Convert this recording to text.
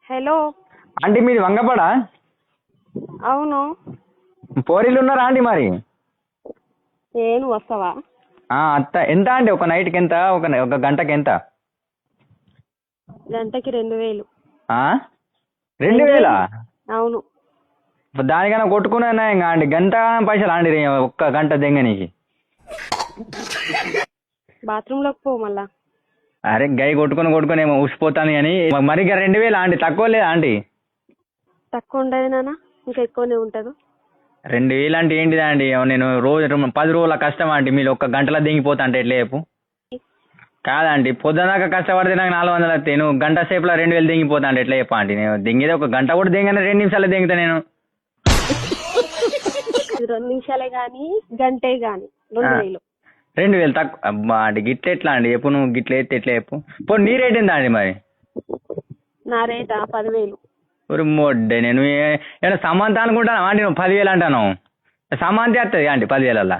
Hello. Aunty మీది వంగపడా? అవును. పోరీలు ఉన్నారా ఆంటీ మరి? నువ్వు వస్తావా? అత్త ఎంత అండి? ఒక నైట్కి ఎంత? ఒక గంటకి ఎంత? గంటకి 2000. 2000? అవును. దానికన్నా కొట్టుకున్నా ఇంకా అండి. గంట పైసలు అండి ఒక్క గంట దెంగనీకి. బాత్రూంలోకి పో మళ్ళా. అరే గై కొట్టుకొని ఏమో ఊసిపోతాను కానీ మరి 2000 ఆంటీ తక్కువ లేదా ఆంటీ? తక్కువ ఉండదు నాన్న, ఇంకా ఎక్కువనే ఉంటుంది. 2000 అంటే ఏంటిదా అండి? నేను రోజు 10 రోజుల కష్టం ఆంటీ, మీరు ఒక్క గంటలో దిగిపోతా అంటే ఎట్లా చెప్పు? కాదండి, పొద్దుదాకా కష్టపడితే నాకు 400 వస్తాయి. నువ్వు గంట సేపులో 2000 దిగిపోతా అంటే ఎట్లా చెప్పా ఆంటీ? నేను దిగేది ఒక గంట కూడా దిగాను, 2 నిమిషాలు దిగుతా నేను. 2 నిమిషాలే కానీ గంటే కానీ 2000. 2000 తక్కువ అబ్బా అండి, గిట్ల ఎట్లా అండి చెప్పు? నువ్వు గిట్ల ఎత్తే ఎట్లా చెప్పు? పో నీ రేట్ ఎంత అండి మరి? నా రేటా 10,000. ఒక మొడ్డే నేను ఏమైనా సమంత అనుకుంటాను ఆంటీ? నువ్వు 10,000 అంటాను. సమంతి వస్తుంది ఆంటీ 10,000.